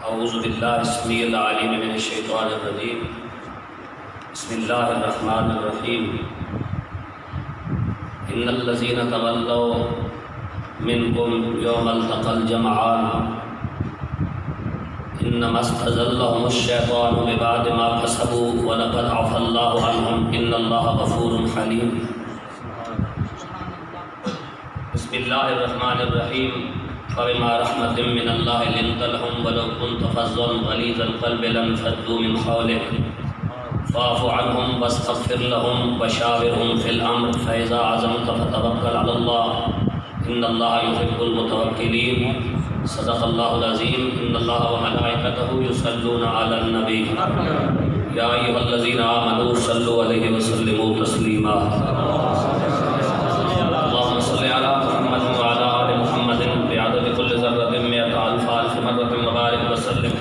اعوذ باللہ السمیع العلیم من الشیطان الرجیم بسم اللہ الرحمن الرحیم ان الذین تولوا منکم یوم التقى الجمعان انما استزلهم الشیطان ببعد ما کسبوا ولقد عفا اللہ عنہم ان اللہ غفور حلیم۔ بسم اللہ الرحمن الرحیم فبما رحمۃ من اللہ لنت لهم ولو كنت فظا غلیظ القلب لانفضوا من حولك فاعف عنهم واستغفر لهم وشاورهم في الامر فاذا عزمت فتوکل علی اللہ ان اللہ يحب المتوکلین۔ صدق اللہ العظیم۔ ان اللہ وملائکته یصلون علی النبی یا ایھا الذین آمنوا صلوا علیہ وسلموا تسلیما۔ اللهم صل علی محمد وعلی آل محمد بعدد كل ذرة مئة ألف ألف مرة وبارك وسلم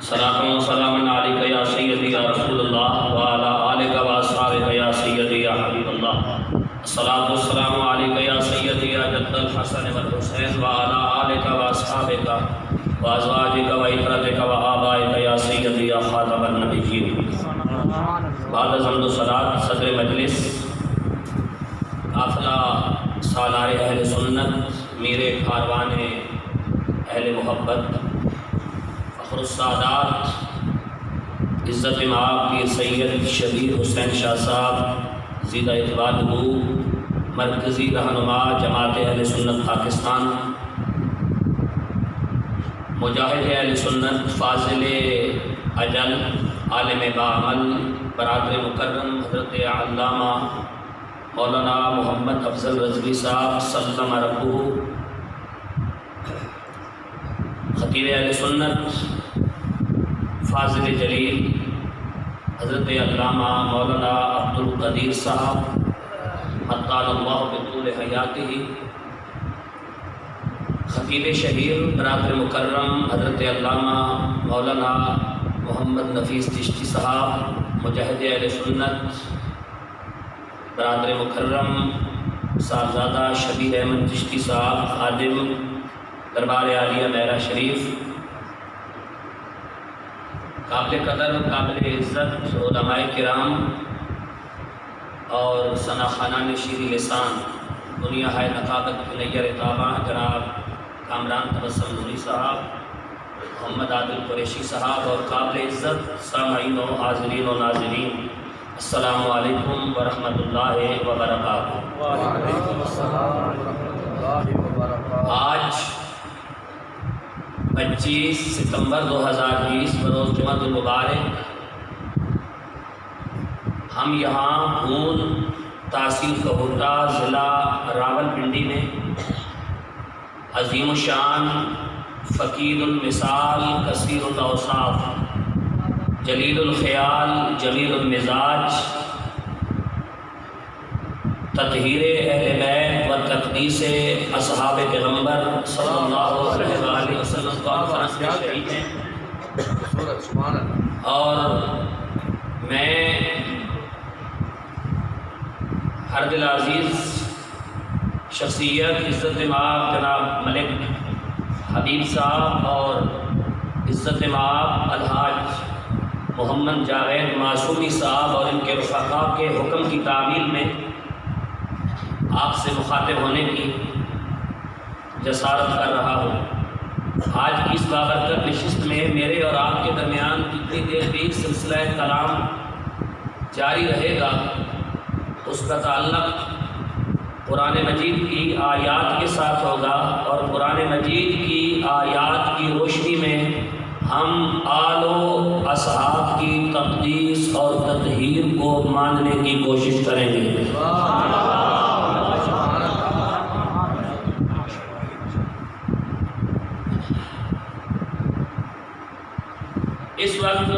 صلاة وسلاما عليك يا سيدي يا رسول الله وعلى آلك وأصحابك يا سيدي يا حبيب الله الصلاة والسلام عليك يا سيدي يا جد الحسن والحسين وعلى آلك وأصحابك وأزواجك وإخوتك وآبائك يا سيدي يا خاتم النبيين۔ بعد حمد و صلاة صدر مجلس قافلہ سالار اہل سنت میرے کاروان اہل محبت فخر السادات عزت مآب کی سید شبیر حسین شاہ صاحب زیدہ اقبال ہو مرکزی رہنما جماعت اہل سنت پاکستان، مجاہد اہل سنت، فاضل اجل، عالم باعمل، برادر مکرم حضرت علامہ مولانا محمد افضل رضوی صاحب سلم ربہ، خطیب اہل سنت، فاضل جلیل حضرت علامہ مولانا عبد القدیر صاحب مطال اللہ بطول حیاتہ، خطیب شہیر برادر مکرم حضرت علامہ مولانا محمد نفیس چشتی صاحب مجاہد اہل سنت، برادر مکرم صاحبزادہ شبیر احمد چشتی صاحب خادم دربار عالیہ میرا شریف، قابل قدر قابل عزت علماء کرام اور ثنا خانان شیریں لسان دنیا ہے نقابت نیر تاباں جناب کامران تبسم نوری صاحب، محمد عادل قریشی صاحب اور قابل عزت سامعین و حاضرین و ناظرین، السلام علیکم ورحمۃ اللہ وبرکاتہ۔ وعلیکم السلام ورحمۃ اللہ وبرکاتہ۔ آج 25 ستمبر 2020 بروز جمعہ المبارک ہم یہاں پون تحصیل کہوٹہ ضلع راولپنڈی میں عظیم الشان فقیر المثال کثیر الاوصاف جلیل الخیال جمیل المزاج تطہیر اہل بیت و تقدیس اصحاب پیغمبر صلی اللہ علیہ وآلہ وسلم کانفرنس میں شریک ہیں، اور میں ہر دل عزیز شخصیت عزت مآب جناب ملک حبیب صاحب اور عزت مآب الحاج محمد جاوید معصومی صاحب اور ان کے رفقاء کے حکم کی تعمیل میں آپ سے مخاطب ہونے کی جسارت کر رہا ہوں۔ آج کی اس بابرکت نشست میں میرے اور آپ کے درمیان کتنی دیر بھی سلسلہ کلام جاری رہے گا اس کا تعلق قرآن مجید کی آیات کے ساتھ ہوگا، اور قرآن مجید کی آیات کی روشنی میں ہم آل و اصحاب کی تقدیس اور تطہیر کو ماننے کی کوشش کریں گے۔ اس وقت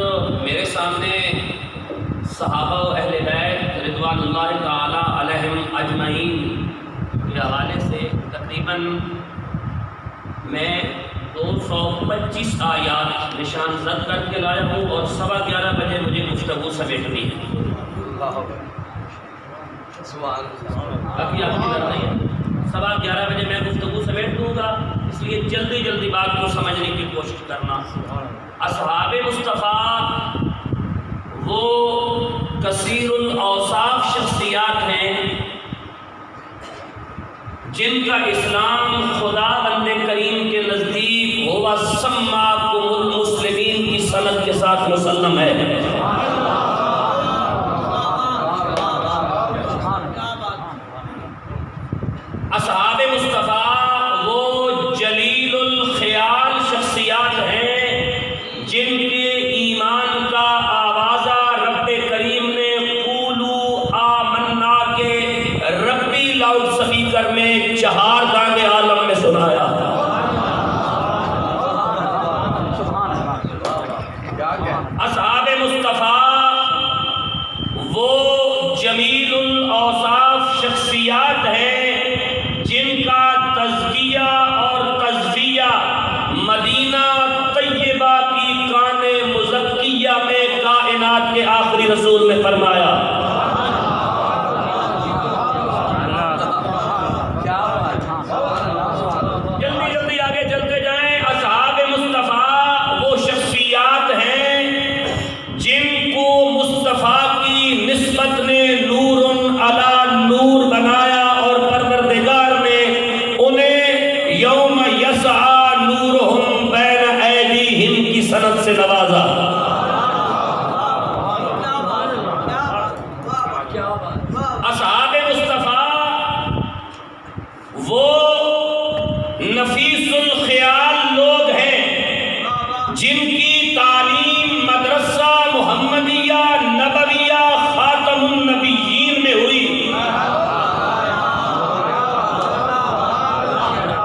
میرے سامنے صحابہ و اہل بیت رضوان اللہ تعالی علیہم اجمعین کے حوالے سے تقریباً میں 225 آیات نشان زد کر کے لایا ہوں، اور 11:15 بجے مجھے گفتگو سمیٹنی ہے۔ باقی آپ کی بات نہیں ہے، 11:15 بجے میں گفتگو سمیٹ دوں گا، اس لیے جلدی بات کو سمجھنے کی کوشش کرنا۔ اصحاب مصطفیٰ وہ کثیر الاوصاف شخصیات ہیں جن کا اسلام خدا بند کریم کے نزدیک ہوا سماکم المسلمین کی سند کے ساتھ مسلم ہے۔ اصحاب مصطفیٰ وہ جلیل الخیال شخصیات ہیں جن کے ایمان کا آوازہ رب کریم نے قولوا آمنا کے ربی لاؤڈ سپیکر میں چہار دانگ عالم میں سنایا۔ اصحاب مصطفیٰ وہ جمیل الاوصاف شخصیات ہیں جن کا تزکیہ اور تزویہ مدینہ طیبہ کی کان مزکیہ میں کائنات کے آخری رسول نے فرمایا۔ جلدی جلدی آگے چلتے جائیں۔ اصحاب مصطفیٰ وہ شخصیات ہیں جن کو مصطفیٰ کی نسبت نے نور علی نور بنایا اور پروردگار نے انہیں یوم یسعی نورہم بین ایدیہم کی سند سے نوازا۔ اصحاب مصطفیٰ وہ نفیس الخیال لوگ ہیں جن کی تعلیم مدرسہ محمدیہ نبویہ خاتم النبیین میں ہوئی۔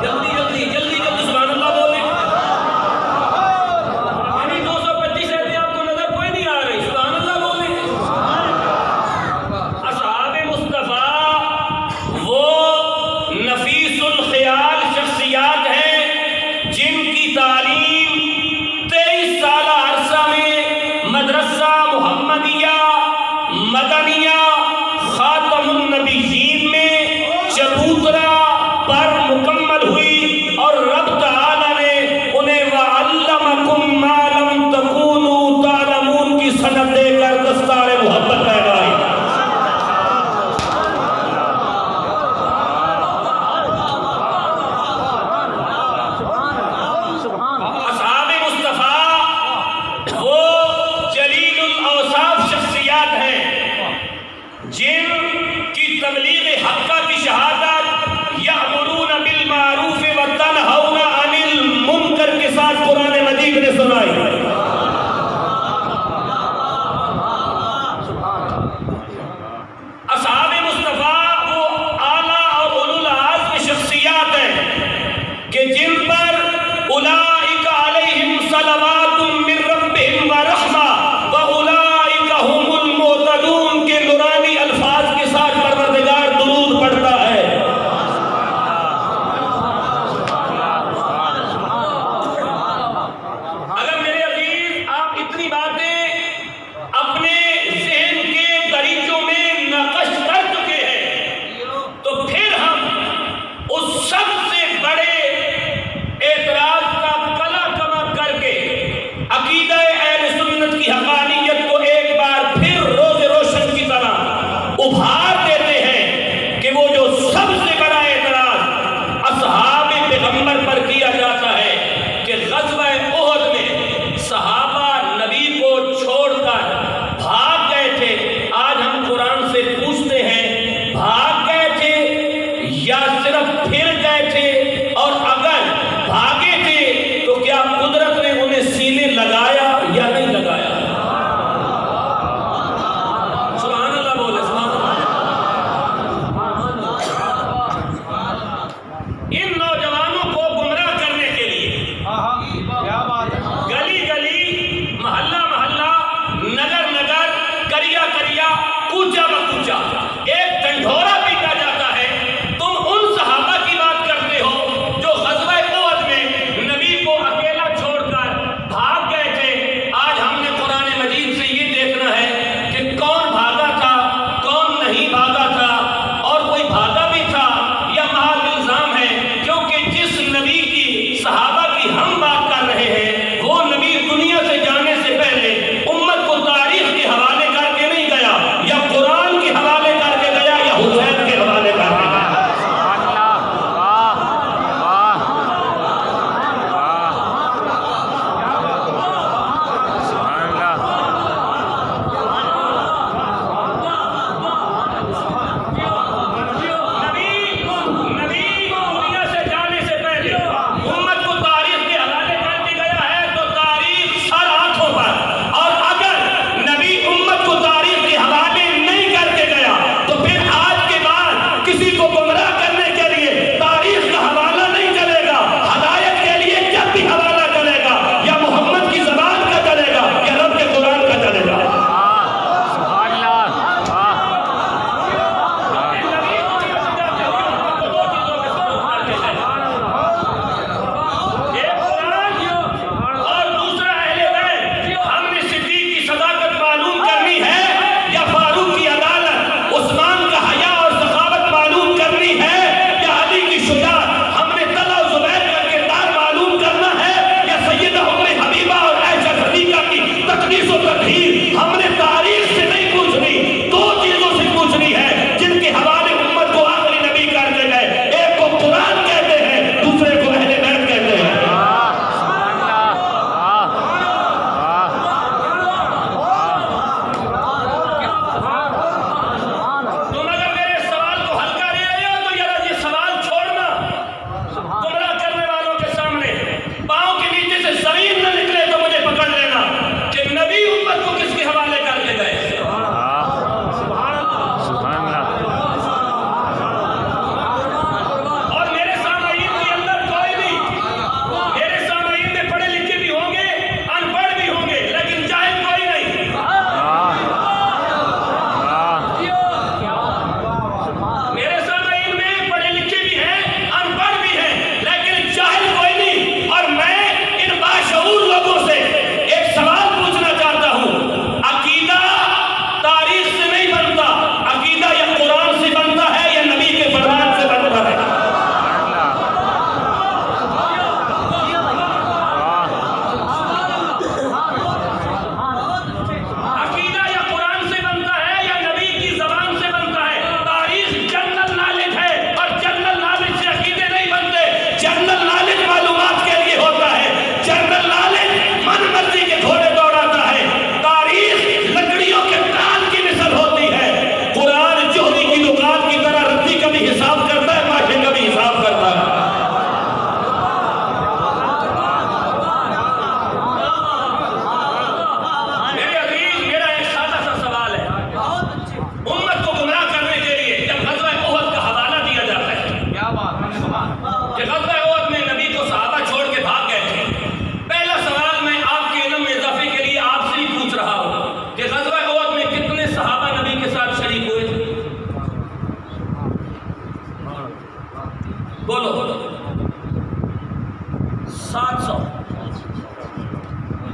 جلدی جلدی جلدی جلدی سبحان اللہ بولیں۔ یعنی 225 رہتے آپ کو نظر کوئی نہیں آ رہی، سبحان اللہ بولیں۔ اصحاب مصطفیٰ وہ نفیس الخیال شخصیات ہیں جن کی تعلیم 23 سالہ عرصہ میں مدرسہ محمدیہ مدنیہ خاتم النبیین میں چبوترا پر مکمل ہوئی اور رب تعالی نے انہیں وَعَلَّمَكُمْ مَا لَمْ تَكُونُوا تَعْلَمُونَ کی سند دے کر دستار محبت پہنائی۔ اصحاب مصطفیٰ وہ جلیل الاوصاف شخصیات ہیں جن کی تبلیغ حقہ کی شہادت یأمرون بالمعروف وتنہون عن المنکر کے ساتھ قرآن مجید نے سنائی۔ اصحاب مصطفیٰ وہ اعلیٰ اور اولو العزم شخصیات ہیں کہ جن پر اولئک علیہم صلوات من ربہم ورحمہ واولئک هم المہتدون کے نورانی الفاظ کے ساتھ پروردگار درود پڑھتا ہے۔ اگر میرے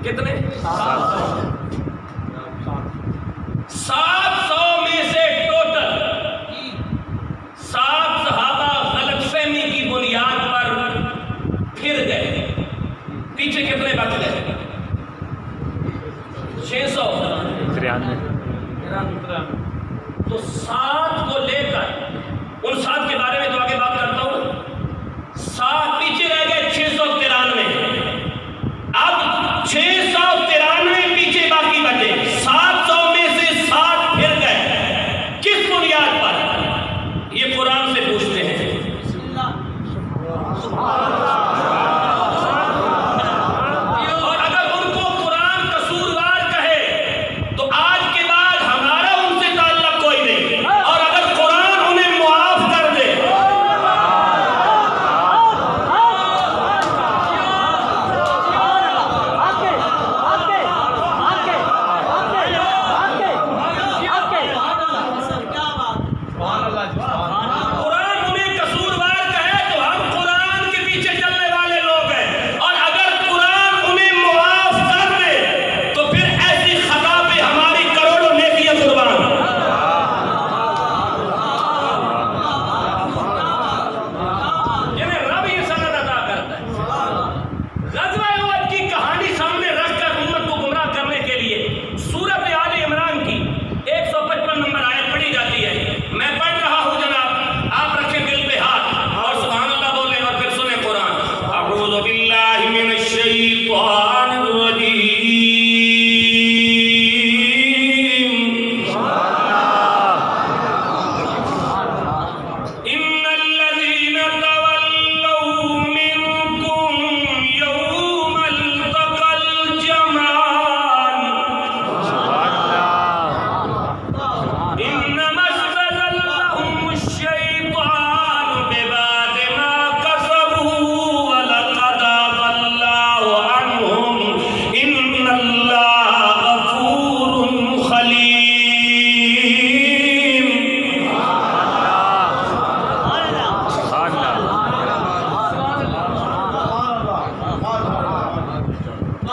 کتنے؟ 700 میں سے ٹوٹل 7 صحابہ غلط فہمی کی بنیاد پر پھر گئے. پیچھے کتنے بچ گئے؟ 693. تو 7 کو لے کر ان 7 کے بارے میں تو آگے بات کرتا ہوں. 7 پیچھے رہ گئے 693. اب 693 پیچھے باقی بچے. 700 میں سے 7 پھر گئے. کس بنیاد پر؟ یہ قرآن سے پوچھتے ہیں. اور اگر ان کو قرآن قصوروار کہے تو آج کے بعد ہمارا ان سے تعلق کوئی نہیں. اور اگر قرآن انہیں معاف کر دے قرآن انہیں قصوروار کہے تو ہم قرآن کے پیچھے چلنے والے لوگ ہیں. اور اگر قرآن انہیں معاف کر دے تو پھر ایسی خطا پہ ہماری کروڑوں نیکیاں قربان. یعنی رب یہ سند عطا کرتا ہے. غزوہ احد کی کہانی سامنے رکھ کر امت کو گمراہ کرنے کے لیے سورۃ آل عمران کی 155 نمبر آیت پڑھی جاتی ہے. میں پڑھ رہا ہوں جناب, آپ رکھیں دل پہ ہاتھ اور سبحان اللہ بولیں اور پھر سنیں قرآن. اعوذ باللہ من الشیطان الرجیم. ان الذین تولوا منکم یوم التقى الجمعان انما استزلهم الشیطان ببعض ما کسبوا ولقد عفا اللہ عنہم ان اللہ غفور حلیم.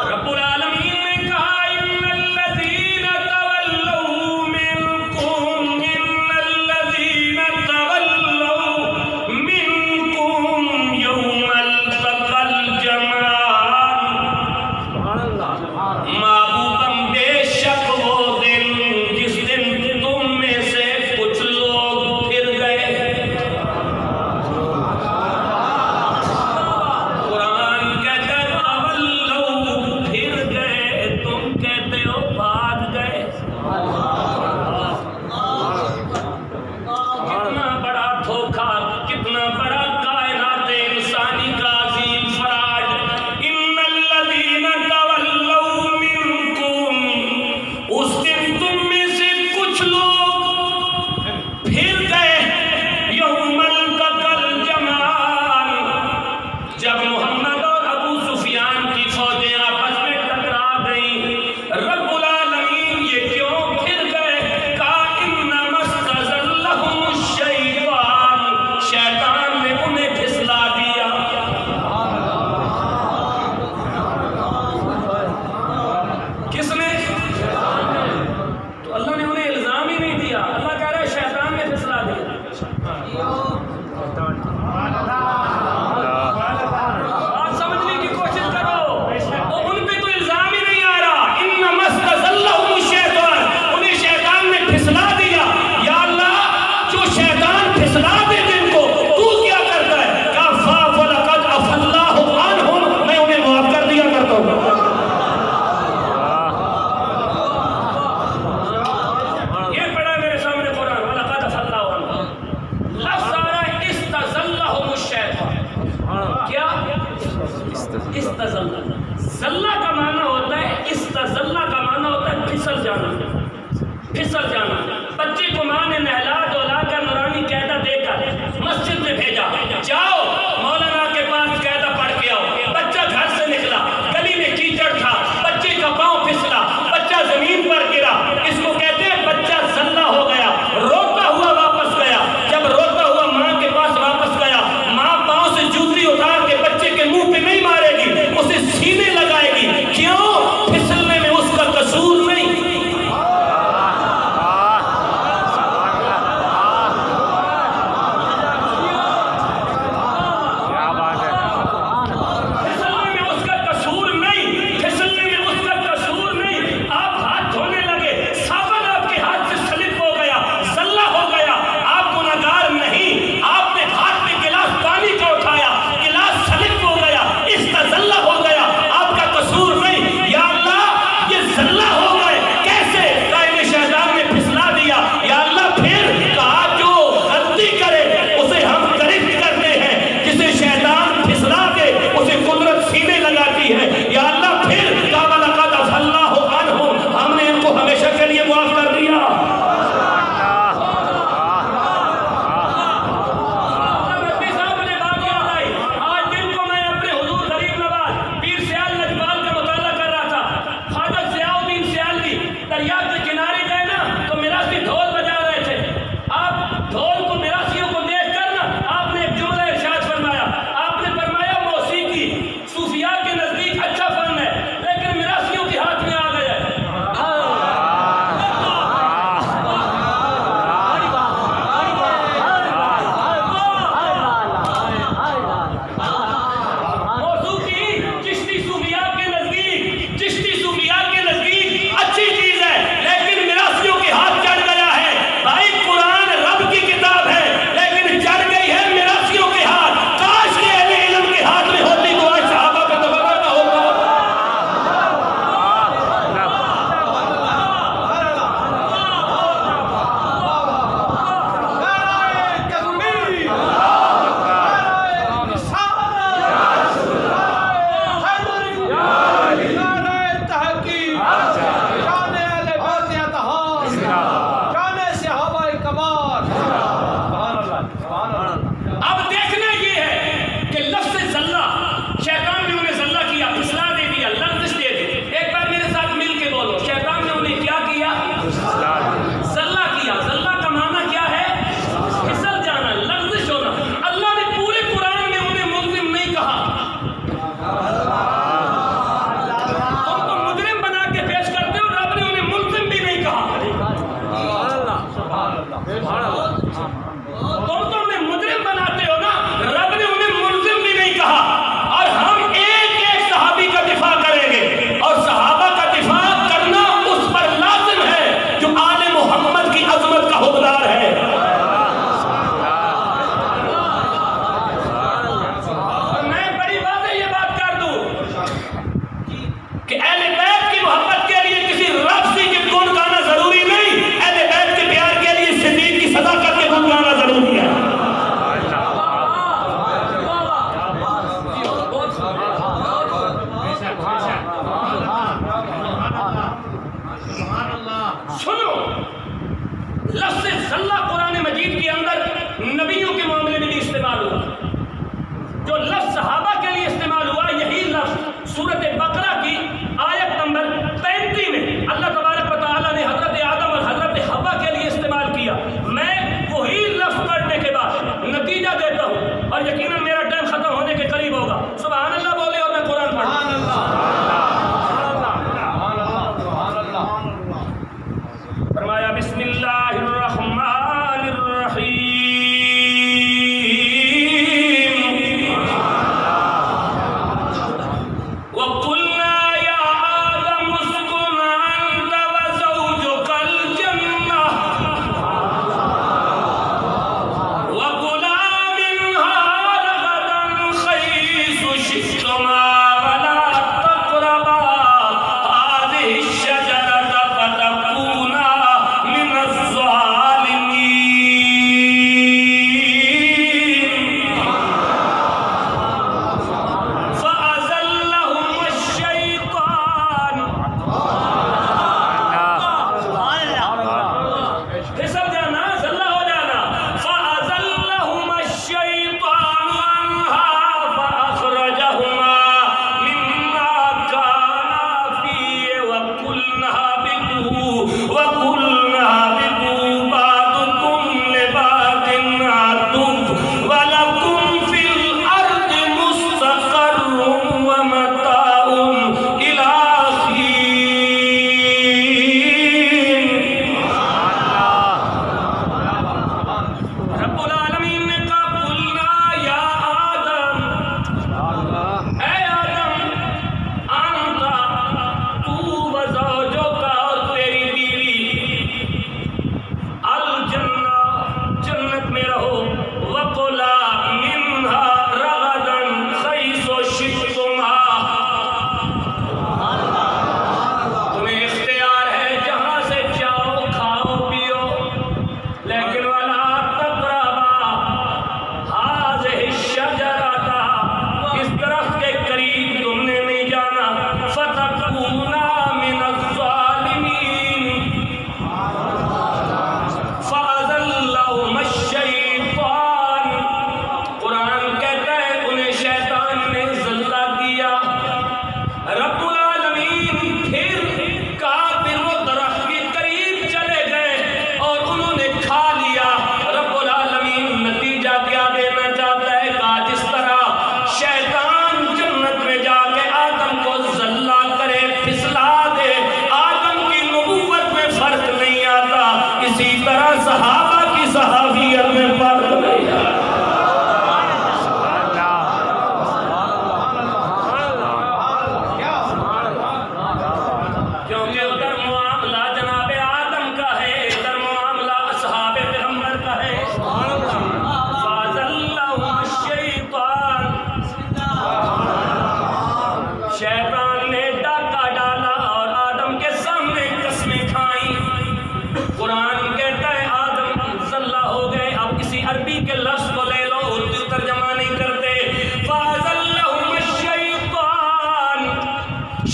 رب العالمین نے کہا ان الذین تولوا منکم یوم التقى الجمعان. محبوبم بے شک وہ دن جس دن تم میں سے کچھ لوگ پھر گئے. قرآن کہتا ہے تولوا پھر گئے, تم کہتے ہو بھاگ گئے. کتنا بڑا دھوکہ, کتنا بڑا کائنات انسانی کا عظیم فراڈ. ان الذین تولوا منکم, اس دن تم میں سے کچھ لوگ پھر گئے. یوم التقى الجمعان, جب محمد اور ابو سفیان کی فوجیں آپس میں ٹکرا گئیں. رب العالمین یہ کیوں پھر گئے؟ کہا انما استزلهم الشیطان, شیطان نے انہیں پھسلا دیا. کس نے؟ تو اللہ نے انہیں الزام ہی نہیں دیا. اللہ کہہ رہا ہے شیطان نے پھسلا دیا. بات سمجھنے کی کوشش کرو. تو ان پہ تو الزام ہی نہیں آ رہا. انما استزلهم الشیطان, انہیں شیطان نے پھسلا دیا. یا اللہ, جو شیطان پھسلا دے دن کو تو کیا کرتا ہے؟ کہا فاعف ولقد عفا اللہ عنہم, میں انہیں معاف کر دیا کرتا ہوں. یہ پڑھا میرے سامنے قرآن, ولقد عفا اللہ عنہم. لفظ آ رہا ہے استزلهم الشیطان. کیا؟ استزل. زلہ کا معنی ہوتا ہے, استزلہ کا معنی ہوتا ہے پھسل جانا. پھسل جانا. بچے کو ماں نے نہلا دھلا کر نورانی قاعدہ دے کر مسجد میں بھیجا, جاؤ مولانا کے پاس قاعدہ پڑھ کے آؤ. بچہ گھر سے نکلا, گلی میں کیچڑ تھا, بچے کا پاؤں پھسلا, بچہ زمین پر گرا. اس کو کہتے ہیں بچہ زلہ ہو گیا. روتا ہوا واپس گیا. جب روتا ہوا ماں کے پاس واپس گیا, ماں پاؤں سے جوتی اتار کے بچے کے منہ پہ نہیں مارے گی, اسے سینے لگائے گی. کیوں؟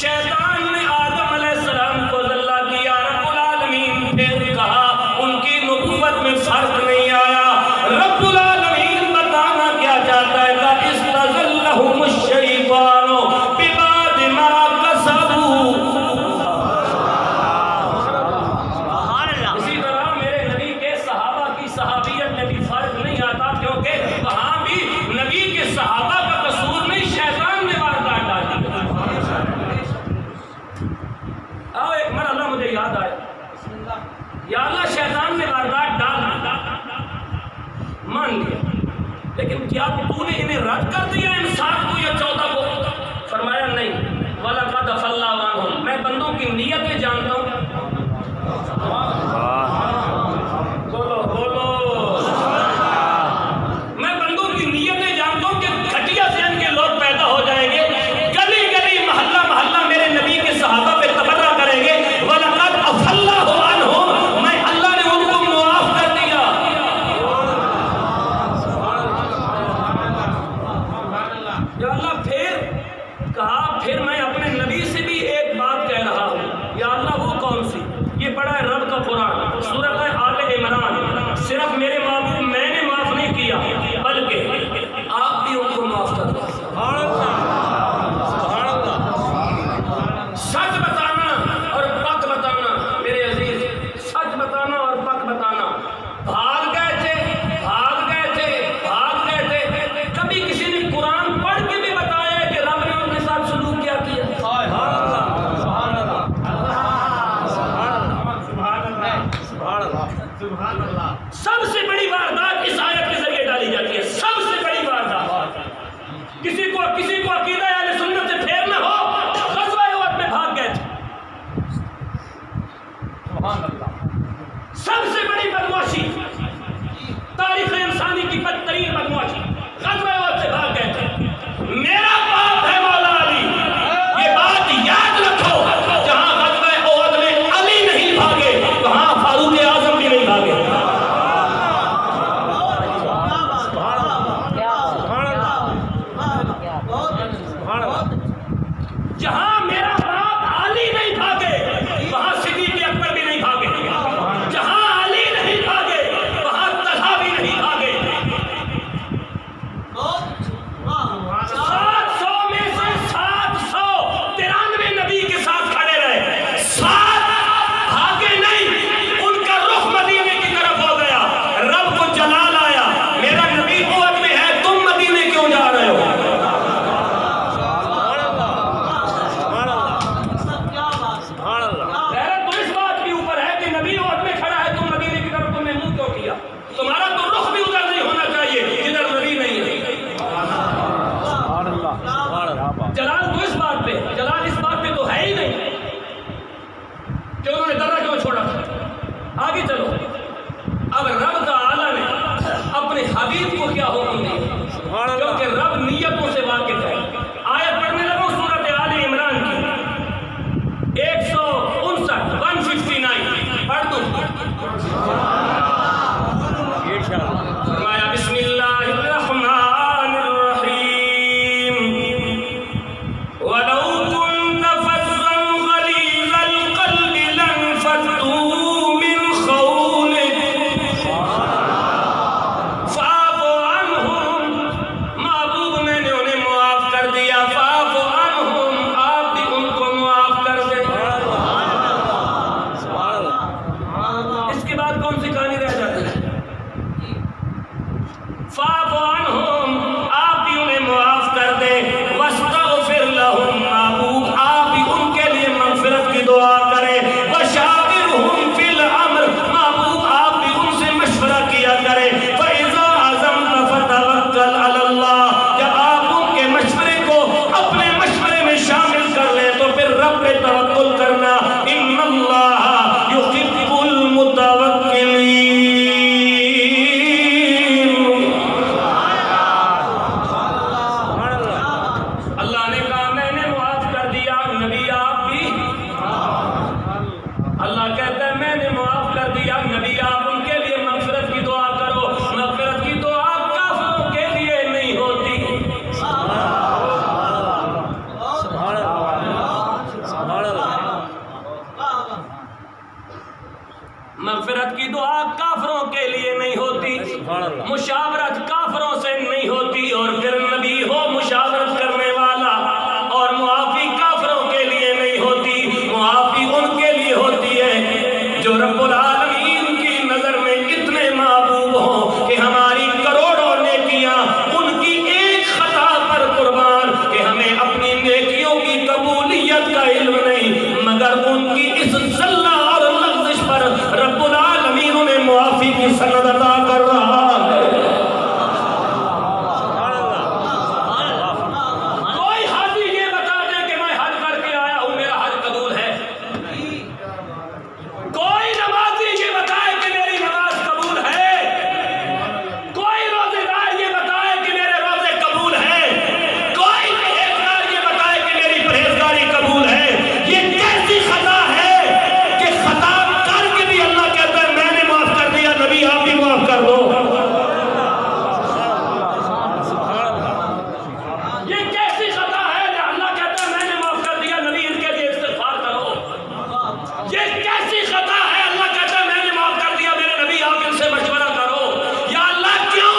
شیطان نے آدم علیہ السلام کو ذلہ کیا، رب العالمین پھر کہا ان کی نبوت میں فرق نہیں آیا۔ رب العالمین بتانا کیا چاہتا ہے کہ استزلہم الشیطان ببعض ما کسبوا۔ اسی طرح میرے نبی کے صحابہ کی صحابیت میں بھی فرق نہیں آتا، کیونکہ وہاں بھی نبی کے صحابہ کا قصور نہیں، شیطان نے واردات ڈالی۔ مغفرت کی دعا کافروں کے لیے نہیں ہوتی، مشاورت کافروں سے نہیں ہوتی، اور پھر نبی ہو مشاورت کرنے والا، اور معافی کافروں کے لیے نہیں ہوتی، معافی ان کے لیے ہوتی ہے جو رب العالمین کی نظر میں اتنے محبوب ہوں کہ ہماری کروڑوں نیکیاں ان کی ایک خطا پر قربان، کہ ہمیں اپنی نیکیوں کی قبولیت کا علم نہیں مگر ان کی اس زلہ اور لغزش پر رب العالمین انہیں معافی کی سند عطا کر رہا ہے۔ کوئی حاجی یہ بتا دے کہ میں حج کر کے آیا ہوں میرا حج قبول ہے، کوئی نمازی یہ بتائے کہ میری نماز قبول ہے، کوئی روزے دار یہ بتائے کہ میرے روزے قبول ہیں، کوئی پرہیزگار یہ بتائے کہ میری پرہیزگاری قبول ہے۔ یہ کیسی خطا ہے کہ خطا کر کے بھی اللہ کہتا ہے میں نے معاف کر دیا، نبی آپ بھی معاف کر دو۔ یہ کیسی خطا ہے کہ اللہ کہتا ہے میں نے معاف کر دیا، نبی ان کے لیے استغفار کرو۔ یہ کیسی خطا ہے اللہ کہتا ہے میں نے معاف کر دیا، میرے نبی آپ ان سے مشورہ کرو۔ یا اللہ کیوں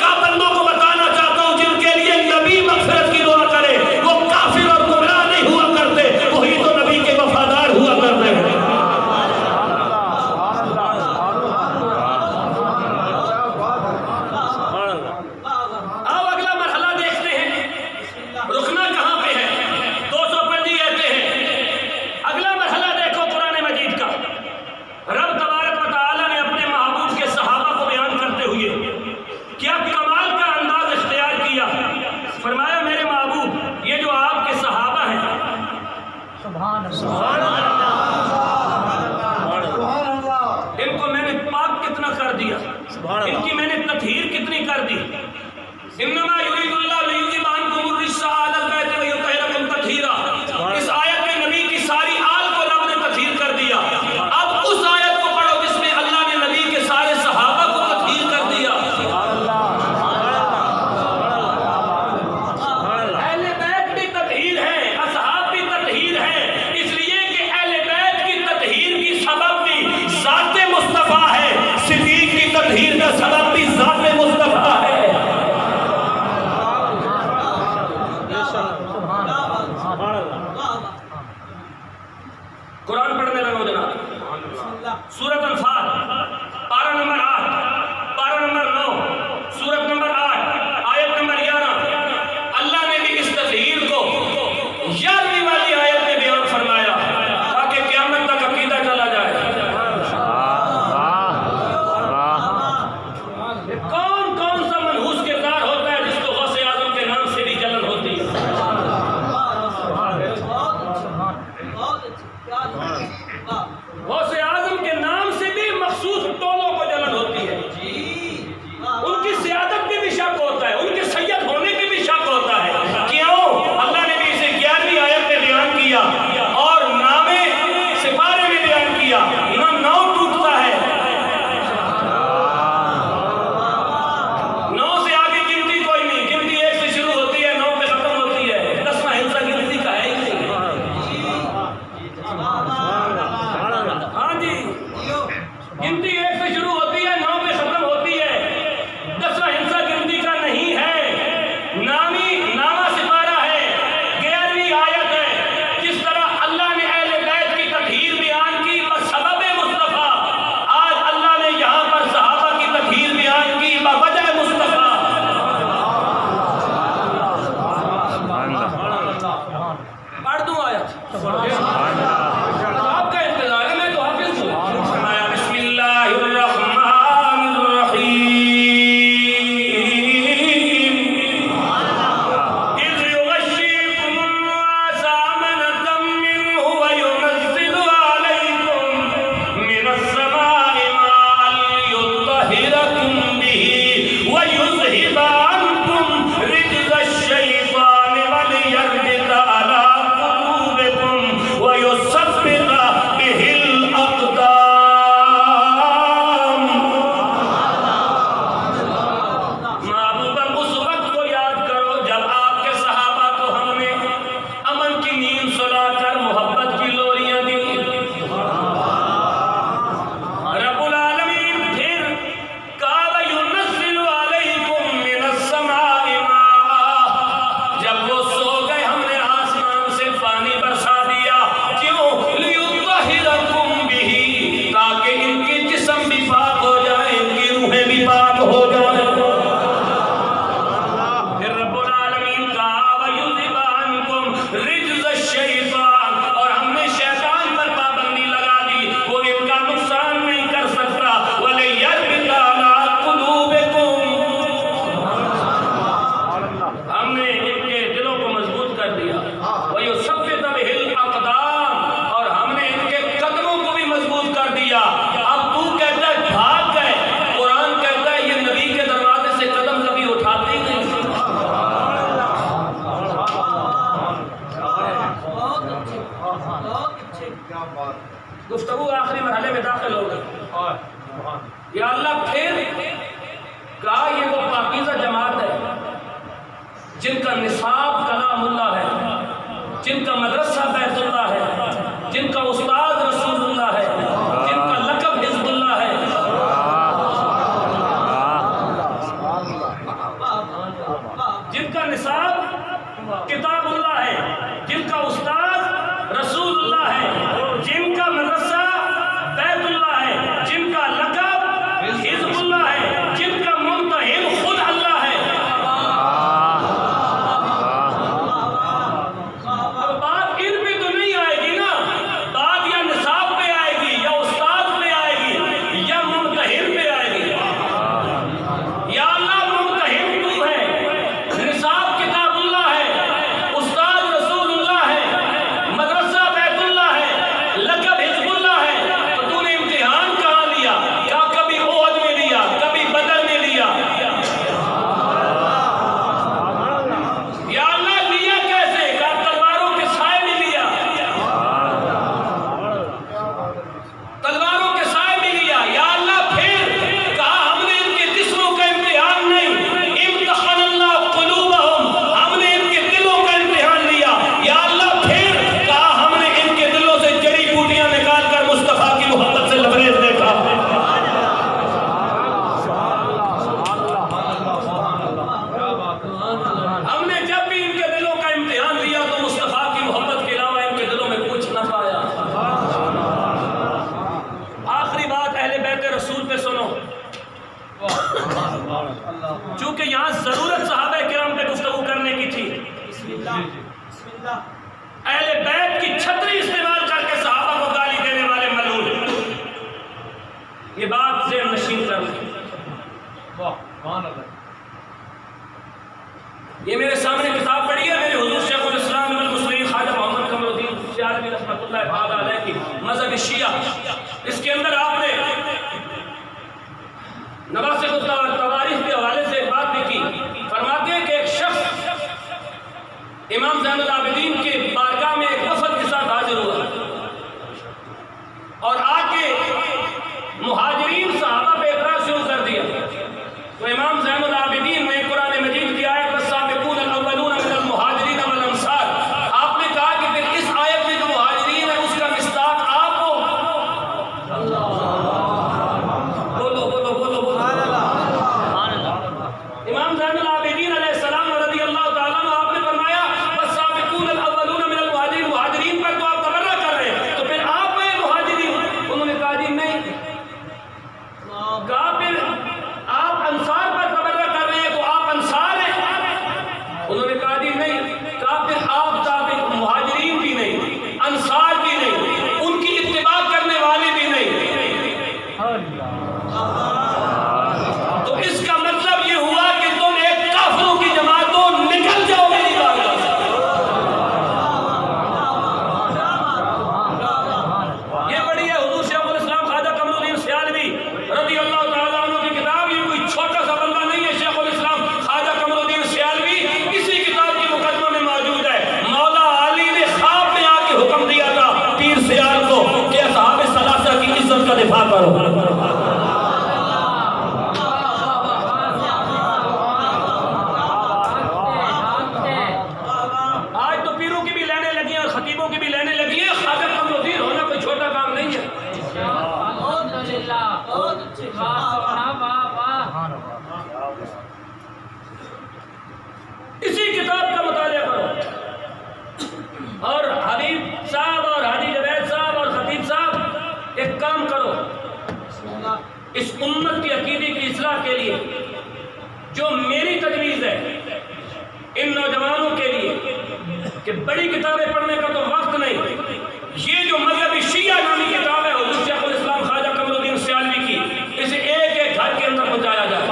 کا بندوں کو بتانا چاہتا ہوں جن کے لیے نبی مغفرت کی دعا کرے وہ کافر اور گمراہ نہیں ہوا کرتے، وہی تو نبی کے وفادار ہوا کرتے ہیں۔ اب اگلا مرحلہ دیکھتے ہیں، رکنا کہاں پہ ہے؟ 250 آیتیں ہیں۔ اگلا مرحلہ دیکھو قرآن مجید کا، رب تبارک و تعالیٰ نے اپنے محبوب کے صحابہ کو بیان کرتے ہوئے کیا کمال کا انداز اختیار کیا۔ فرمایا میرے محبوب یہ جو آپ کے صحابہ ہیں، ان کو میں نے پاک کتنا کر دیا، ان کی میں نے تطہیر کتنی کر دی۔ انما یرید اللہ لیذھب عنکم الرجس اہل البیت ویطہرکم تطہیرا۔ اس آیت میں نبی کی ساری آل کو رب نے تطہیر کر دیا۔ اب اس آیت کو پڑھو جس میں اللہ نے نبی کے سارے صحابہ کو تطہیر کر دیا۔ اہل بیت بھی تطہیر ہے، اصحاب بھی تطہیر ہے، اس لیے کہ اہل بیت کی تطہیر کی سبب بھی ذات مصطفیٰ ہے، صدیق کی تطہیر کا سبب بھی ذات مصطفیٰ ہے۔ قرآن پڑھنے لگو جناب، سورۃ انفال پارہ نمبر 8، پارہ نمبر 9، سورۃ نمبر 8، آیت نمبر 11۔ اللہ نے بھی اس تطہیر کو 11ویں والی آیت میں بیان فرمایا تاکہ قیامت تک عقیدہ چلا جائے۔ کون کون سا منحوس کردار ہوتا ہے جس کو غوث اعظم کے نام سے بھی جلن ہوتی ہے؟ غوث اعظم کے نام سے بھی مخصوص ٹولوں کو جلن ہوتی ہے، ان کی سیادت پہ بھی شک ہوتا ہے، ان کے سید ہونے پہ بھی شک ہوتا ہے۔ کیوں؟ اللہ نے بھی اسے 11ویں آیت میں بیان کیا اور نام سپارے میں بیان کیا، نو ٹوٹتا ہے، 9 سے آگے گنتی کوئی نہیں، گنتی 1 سے شروع ہوتی ہے 9 پہ ختم ہوتی ہے، 10واں حصہ گنتی کا ہے ہی نہیں۔ ہاں جی، گنتی 1 سے شروع ہوتی ہے 9 پہ ختم ہوتی ہے، 10واں حصہ گنتی کا نہیں ہے، نامہ سپارہ ہے، 11ویں آیت ہے۔ جس طرح اللہ نے اہل بیت کی تطہیر بیان کی بسبب مصطفیٰ، آج اللہ نے یہاں پر صحابہ کی تطہیر بیان کی بوجہ مصطفیٰ۔ پڑھ دوں آیت؟ آپ کا انتظار ہے، میں تو حافظ ہوں۔ فرمایا بسم اللہ الرحمن الرحیم، اذ یغشیکم النعاس امنة منہ وینزل علیکم من السماء ماء لیطہرکم بہ ویذھب عنکم رجز الشیطان ولیربط علی قلوبکم ویسر گفتگو آخری مرحلے میں داخل ہو گئی. یا اللہ پھر کہا یہ وہ پاکیزہ جماعت ہے جن کا نصاب کلام اللہ ہے، جن کا مدرسہ بیت اللہ ہے، جن کا استاد رسول اللہ ہے، جن کا لقب حزب اللہ ہے. جن کا نصاب کتاب اللہ ہے، جن کا استاد رسول اللہ ہے، جن کا مدرسہ بیت اللہ ہے، جن کا لقب حزب اللہ ہے، جن کا منتہل خود اللہ ہے. اب بات ان پہ تو نہیں آئے گی نا، بات یا نصاب پہ آئے گی، یا استاد پہ آئے گی، یا منتہل پہ آئے گی. یا اللہ منتہل تو ہے، نصاب کتاب اللہ ہے، استاد رسول اللہ ہے، مدرسہ بیت اللہ ہے، لقب حزب اللہ ہے. تو تو نے امتحان کہاں لیا؟ کیا کبھی احد میں لیا، کبھی بدر میں لیا؟ یا اللہ لیا کیسے؟ کہا تلواروں کے سائے میں لیا، تلواروں کے سائے میں لیا. یا اللہ پھر کہا ہم نے ان کے جسموں کا امتحان نہیں، امتحان اللہ قلوبہم، ہم نے ان کے دلوں کا امتحان لیا. یا اللہ پھر کہا ہم نے ان کے دلوں سے جڑی بوٹیاں نکال کر مصطفیٰ کی محبت سے لبریز دیکھا. ہم نے جب بھی ان کے دلوں کا امتحان لیا تو مصطفیٰ کی محبت کے علاوہ ان کے دلوں میں کچھ نہ پایا. آخری بات اہل بیت رسول پہ سنو، چونکہ یہاں ضرورت صحابہ کرام پہ گفتگو کرنے کی تھی. اہل بیت کی چھتری استعمال کر کے صحابہ کو گالی دینے والے ملعون، یہ بات ذہن نشین کر لیں. یہ میرے سامنے کتاب پڑھی ہے، میرے حضور شیخ الاسلام والمسلمین خواجہ محمد قمر الدین سیالوی رحمۃ اللہ تعالی علیہ کی مذہب شیعہ. اس کے اندر آپ نے نواسخ التواريخ کے حوالے سے ایک بات بھی کی. فرماتے ہیں کہ ایک شخص امام زین العابدین کے بارگاہ میں ایک وفد کے ساتھ حاضر ہوا اور آ کے مہاجرین صحابہ پہ اعتراض شروع کر دیا. تو امام زین العابدین نے قرآن مجید کی آیت والسابقون الاولون من المہاجرین والانصار، آپ نے کہا کہ پھر اس آیت میں جو مہاجرین ہے اس کا مصداق آپ ہو. بولو بولو بولو بولو. امام زین العابدین علیہ السلام رضی اللہ تعالیٰ عنہ آپ نے فرمایا والسابقون الاولون من المہاجرین، مہاجرین پر تو آپ تبرہ کر رہے ہیں، تو پھر آپ ہیں مہاجرین. انہوں نے کہا جی نہیں. کہا پھر آپ انصار پر تبرہ کر رہے ہیں تو آپ انصار ہیں؟ انہوں نے کہا جی نہیں. کہا پھر آپ تابع مہاجرین بھی نہیں، انصار بھی نہیں، ان کی اتباع کرنے والے بھی نہیں. تو اس کا مطلب یہ ہوا کہ تم ایک کافروں کی جماعت ہو، نکل جاؤ میری بارگاہ سے. یہ پڑھی ہے حضور شیخ الاسلام خواجہ قمر الدین سیالوی رضی اللہ تعالیٰ عنہ کی کتاب. یہ کوئی چھوٹا سا بندہ نہیں ہے. شیخ الاسلام خواجہ قمر الدین سیالوی اسی کتاب کی مقدمہ میں موجود ہے. مولا علی نے خواب میں آ کے حکم دیا تھا پیر سیال کو کہ اصحاب ثلاثہ کی عزت کا دفاع کرو. آج تو پیروں کی بھی لینے لگی ہیں اور خطیبوں کی بھی لینے لگی ہیں. خواجہ قمر الدین ہونا کوئی چھوٹا کام نہیں ہے. اسی کتاب کا مطالعہ کرو. اور حبیب صاحب اور حاجی جوید صاحب اور خطیب صاحب ایک کام کرو، اس امت کی عقیدے کی اصلاح کے لیے جو میری تجویز ہے ان نوجوانوں کے لیے کہ بڑی کتابیں پڑھنے کا تو وقت نہیں، یہ جو مذہبی شیعہ نامی کتاب ہے حضور شیخ الاسلام خواجہ قمر الدین سیالوی کی، اسے ایک ایک گھر کے اندر پہنچایا جائے.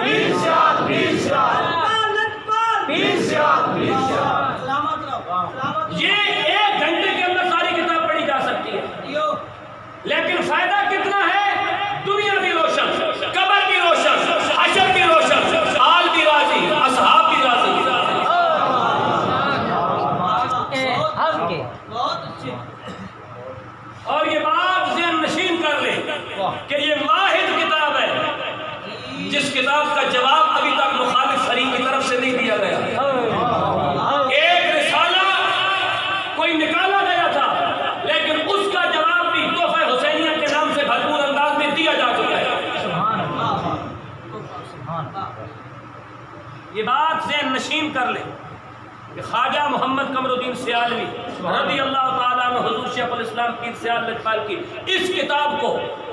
Peace. یہ بات ذہن نشین کر لیں کہ خواجہ محمد قمر الدین سیالوی رضی اللہ تعالیٰ عنہ حضور شیخ الاسلام پیر سیال لجپال کی اس کتاب کو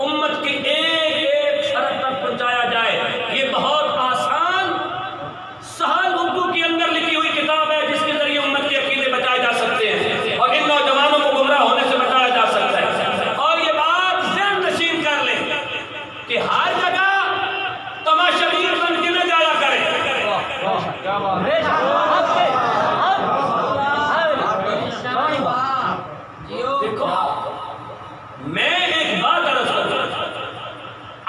امت کی ایک ایک شرط تک پہنچایا جائے، یہ بہت آسان سہل اردو کے اندر لکھی ہوئی کتاب ہے جس کے ذریعے امت کے عقیدے بچائے جا سکتے ہیں اور ان نوجوانوں کو گمراہ ہونے سے بچایا جا سکتا ہے۔ اور یہ بات ذہن نشین کر لیں کہ ہر جگہ تماشبین بن کے نہ جایا کریں۔ دیکھو میں ایک بات عرض کرتا ہوں،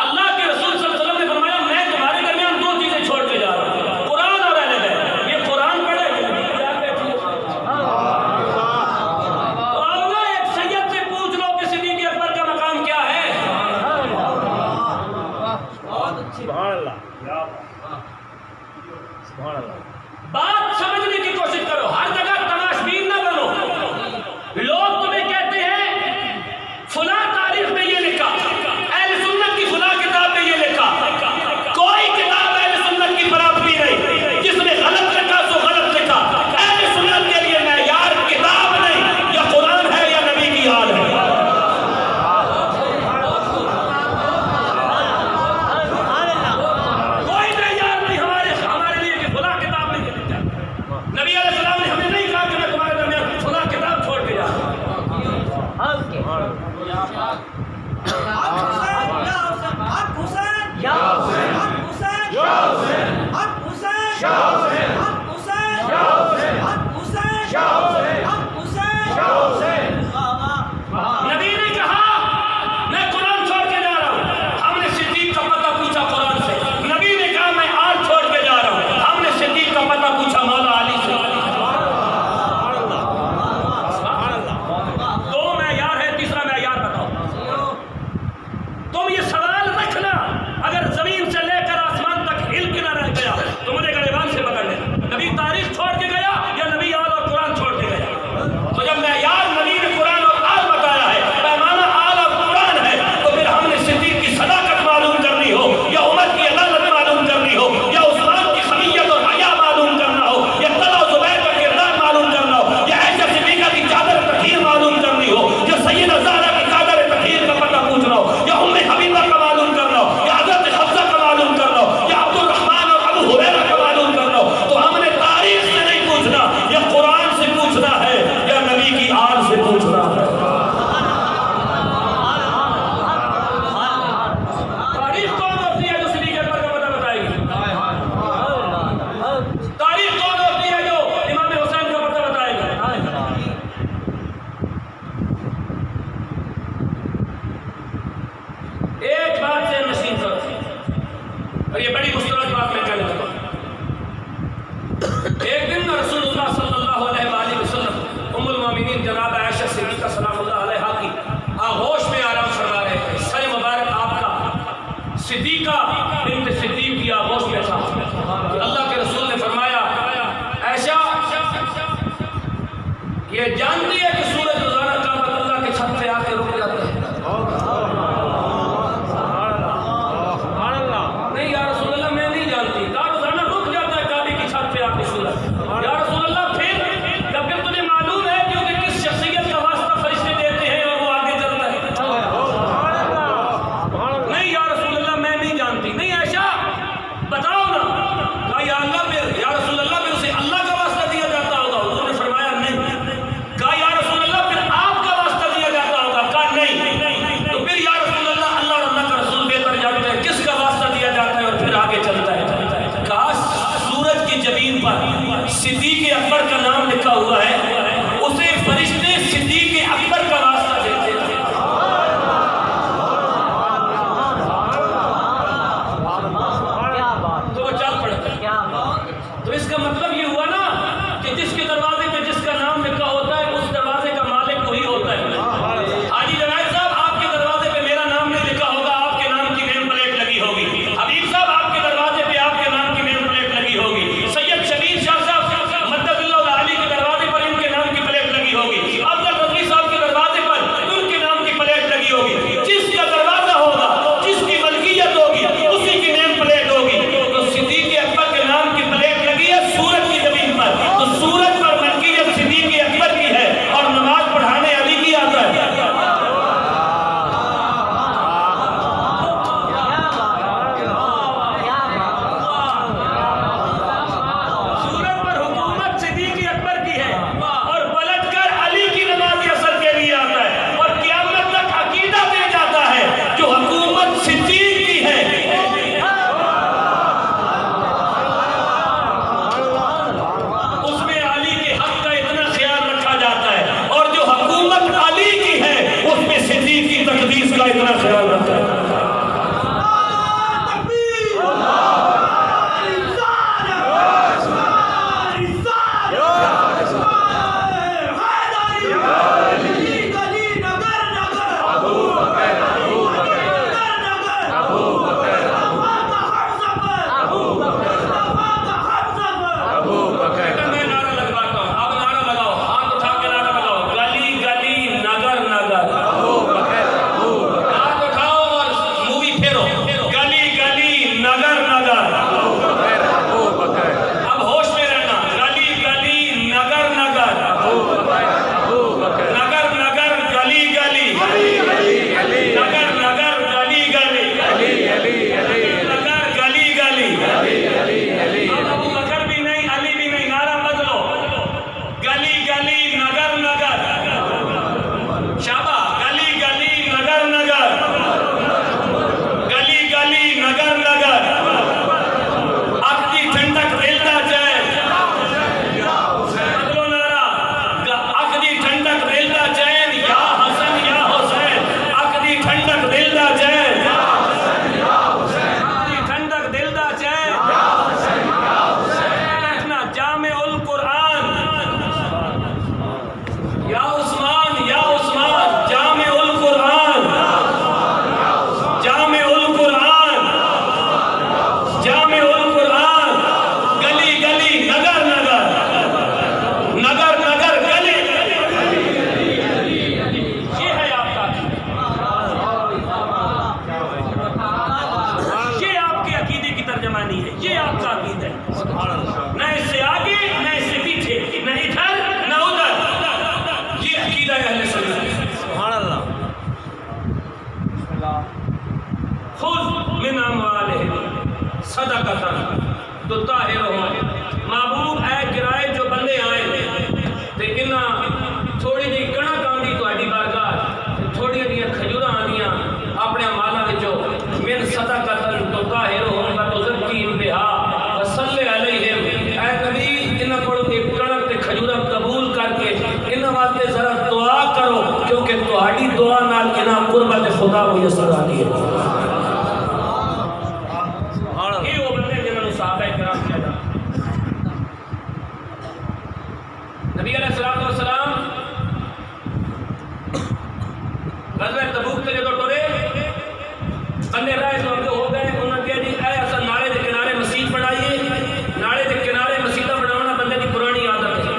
اللہ کے رسول صلی اللہ علیہ وسلم نے فرمایا میں تمہارے درمیان دو چیزیں چھوڑ کے جا رہا ہوں، قرآن اور اہل بیت۔ یہ قرآن پڑھے تو آؤ ایک سید سے پوچھ لو کہ صدیق اکبر کا مقام کیا ہے۔ سبحان اللہ، سبحان اللہ۔ بات سمجھنے کی کوشش کرو، ہر جگہ تماشبین نہ بنو۔ لوگ تمہیں کہتے ہیں فلاں تاریخ میں یہ لکھا، اہل سنت کی فلاں کتاب میں یہ لکھا، کوئی کتاب اہل سنت کی برابری نہیں، جس نے غلط لکھا سو غلط لکھا۔ اہل سنت کے لیے معیار کتاب نہیں، یا قرآن ہے یا نبی کی حال ہے۔ کوئی معیار نہیں ہمارے لیے کہ فلاں کتاب میں یہ لکھا۔ نبی علیہ السلام نے ہمیں نہیں کہا کہ میں تمہارے درمیان فلاں کتاب چھوڑ کے جا رہا ہوں۔ نبی نے کہا میں قرآن چھوڑ کے جا رہا ہوں، ہم نے صدیق کا پتہ پوچھا قرآن سے۔ نبی نے کہا میں آل چھوڑ کے جا رہا ہوں، ہم نے صدیق کا پتہ پوچھا مولا علی سے۔ دو معیار ہے، تیسرا معیار بتاؤ۔ تم یہ سوال رکھنا، اگر زمین سے لے کر آسمان تک ہل کے نہ رہ گیا تو مجھے گریبان سے پکڑ لینا، نبی تاریخ چھوڑ کے گیا یا نبی آل اور قرآن چھوڑ کے گیا؟ تو جب معیار نبی نے قرآن اور آل بتایا ہے، پیمانہ آل اور قرآن ہے، تو پھر ہم نے صدیق کی صداقت معلوم کرنی ہو یا عمر کی عدالت معلوم کرنی ہو یا عثمان کی خمیت اور حیا معلوم کرنا ہو یا طلحہ و زبیر کا کردار معلوم کرنا ہو یا عائشہ صدیقہ کی چادر تطہیر معلوم کرنی ہو یا سیدہ زہرا کی چادر تطہیر کا پتہ پوچھنا ہو یا ام حبیبہ کا معلوم کرنا ہو یا حضرت حفصہ کا معلوم کرنا ہو یا عبد الرحمن اور ابو ہریرہ کا معلوم کرنا ہو، تو ہم نے تاریخ سے نہیں پوچھنا، یا قرآن سے پوچھنا ہے یا نبی کی آل سے پوچھنا ہے۔ تاریخ کون ہوتی ہے جو صدیق اکبر کا پتہ بتائے گی؟ تاریخ کون ہوتی ہے جو امام حسین کا پتہ بتائے گی؟ ایک بات سے نشین کرو، اور یہ بڑی مشترک بات میں کہنے لگا۔ ایک دن رسول اللہ صلی اللہ علیہ وآلہ وسلم ام المومنین جناب عائشہ صدیقہ سلام اللہ علیہا کی آغوش میں آرام فرما رہے تھے، سر مبارک آپ کا صدیقہ بنت صدیق کی آغوش میں تھا کہ اللہ کے رسول نے فرمایا عائشہ یہ جانتی ہے کہ سورج روزانہ کعبۃ اللہ کے چھت پہ آ کے رک جاتا ہے؟ نہیں یا رسول اللہ میں نہیں جانتی، کہا روزانہ رک جاتا ہے کعبے کی چھت پہ آ کے سورج۔ یا رسول اللہ پھر جب کہ تجھے معلوم ہے کہ کس شخصیت کا واسطہ فرشتے دیتے ہیں اور وہ آگے چلتا ہے؟ نہیں یا رسول اللہ میں نہیں جانتی۔ نہیں عائشہ بتاؤ نا، کہا یا اللہ پھر یا رسول اللہ پھر اسے اللہ کا واسطہ دیا جاتا ہوگا؟ حضور نے فرمایا نہیں۔ کہا یا رسول اللہ پھر آپ کا واسطہ دیا جاتا ہوگا؟ کہا نہیں۔ تو پھر یا رسول اللہ اللہ اور اللہ کا رسول بہتر جانتے ہیں کس کا واسطہ دیا جاتا ہے اور پھر آگے چلتا ہے۔ کہا سورج کی جبین پر صدیق اکبر کا نام لکھا ہوا ہے، اسے فرشتے صدیق اکبر کا واسطہ دیتے ہیں۔ تو وہ چل پڑتا ہے۔ تو اس کا مطلب یہ ہوا نا کہ جس کے دروازے پہ جس کا نام لکھا ہوتا ہے اس دروازے کا مالک وہی ہوتا ہے۔ حاجی جنید صاحب آپ کے دروازے پہ میرا نام نہیں لکھا ہوگا، آپ کے نام کی نیم پلیٹ لگی ہوگی۔ حبیب صاحب آپ کے دروازے پہ آپ کے نام کی نیم پلیٹ لگی ہوگی۔ سید شبیر شاہ صاحب مدد اللہ علی کے دروازے پر ان کے نام کی پلیٹ لگی ہوگی۔ افضل رضوی صاحب کے دروازے پر ان کے نام کی پلیٹ لگی ہوگی۔ جس کا دروازہ ہوگا، جس کی ملکیت ہوگی، اسی کی نیم پلیٹ ہوگی۔ تو صدیق نہ اس سے آگے نہ اس سے پیچھے، نہ ادھر نہ ادھر. یہ عقیدہ ہے اہل سنت. سبحان اللہ. خذ من اموالہم صدقۃ تطہرہم. محبوب اے کرائے جو بندے آئے تے انہاں تھوڑی جی کڑک آندی تہاڈی بارگاہ، تھوڑی جی کھجوراں آندیاں اپنے مالاں وچوں، من صدقۃ تطہرہم وتزکیہم بہا وصلی علیہم. اے نبی انہاں کولوں ایک کڑک تے کھجوراں قبول کر کے انہاں واسطے ذرا دعا کرو، کیونکہ تہاڈی دعا نال انہاں قربت خدا میسر آتی ہے. یہ وہ بندے جنہوں نے صحابہ کرام کیا تھا. نبی علیہ الصلوۃ والسلام غزوہ تبوک تے جدوں ٹرے بندے راہ تو اگے ہو گئے. انہوں نے کہا جی اے اصل نالے دے کنارے مسجد بنائیے. نالے دے کنارے مسجداں بناونا بندے دی پرانی عادت ہے.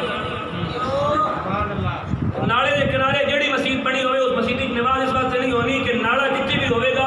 نالے دے کنارے جڑی مسجد بنی ہوئے اس مسجد کی نماز اس واسطے نہیں ہونی کہ نالا جتنے بھی ہوئے گا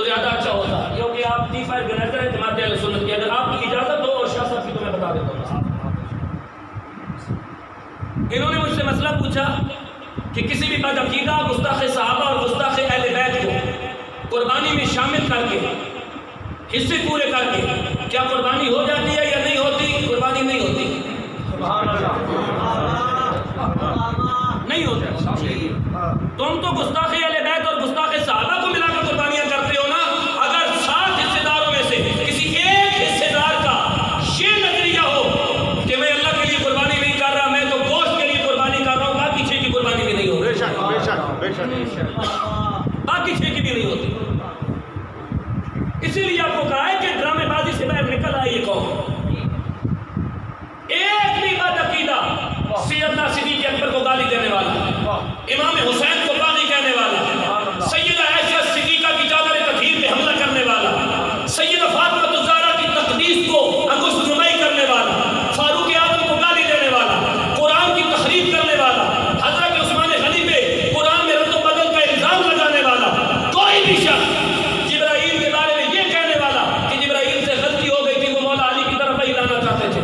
زیادہ اچھا ہوتا، کیونکہ آپ چیف آرگنائزر ہیں جماعت اہل سنت کی. اگر آپ کی اجازت ہو اور شاہ صاحب کی تو میں بتا دیتا ہوں. انہوں نے مجھ سے مسئلہ پوچھا کہ کسی بھی بد عقیدہ گستاخ صحابہ اور گستاخ اہل بیت کو قربانی میں شامل کر کے حصے پورے کر کے کیا قربانی ہو جاتی ہے یا نہیں ہوتی؟ قربانی نہیں ہوتی. نہیں ہوتا. تم تو گستاخ اہل بیت اور گستاخ صحابہ کو ملا کر قربانیاں کرتے ہو نا. اگر 7 حصے داروں میں سے کسی ایک حصے دار کا یہ نظریہ ہو کہ میں اللہ کے لیے قربانی نہیں کر رہا، میں تو گوشت کے لیے قربانی کر رہا ہوں، باقی 6 کی قربانی بھی نہیں ہوتی. باقی 6 کی بھی نہیں ہوتی. اسی لیے آپ کو کہا ہے کہ ڈرامے بازی سے باہر نکل آئی یہ قوم. ایک بھی بد عقیدہ سیدنا صدیق اکبر کو گالی دینے والا، امام حسین کو باغی کہنے والا، سیدہ عائشہ صدیقہ کی چادر تطہیر پہ حملہ کرنے والا، سیدہ فاطمہ الزہرا کی تقدیس کو انگشت نمائی کرنے والا، فاروق اعظم کو گالی دینے والا، قرآن کی تحریف کرنے والا، حضرت عثمان غنی پہ قرآن میں رد و بدل کا الزام لگانے والا، کوئی بھی شخص جبرائیل کے بارے میں یہ کہنے والا کہ جبرائیل سے غلطی ہو گئی تھی، وہ مولا علی کی طرف ہی لانا چاہتے تھے،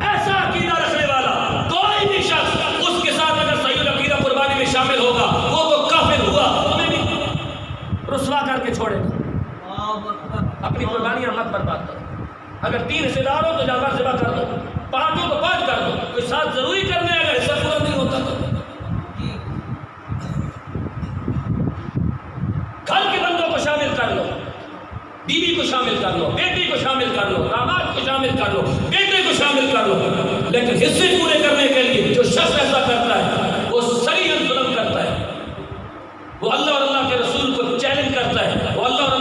ایسا عقیدہ رکھنے والا کوئی بھی شخص اس کے ساتھ اگر صحیح العقیدہ قربانی میں شامل ہوگا وہ تو کافر ہوا، ہمیں بھی رسوا کر کے چھوڑے گا. اپنی قربانیاں مت برباد کرو. اگر 3 حصے دار ہو تو زیادہ ذبح کر دو، 5 ہو تو 5 کر دو، کوئی 7 ضروری کرنے اگر حصہ پورا نہیں ہوتا تو. گھر کے بندوں کو شامل کر لو، بیوی کو شامل کر لو، بیٹی کو شامل کر لو، داماد کو شامل کر لو، بیٹے کو شامل کر لو، لیکن حصے پورے کرنے کے لیے جو شخص ایسا کرتا ہے وہ صریحاً ظلم کرتا ہے، وہ اللہ اور اللہ کے رسول کو چیلنج کرتا ہے، وہ اللہ اور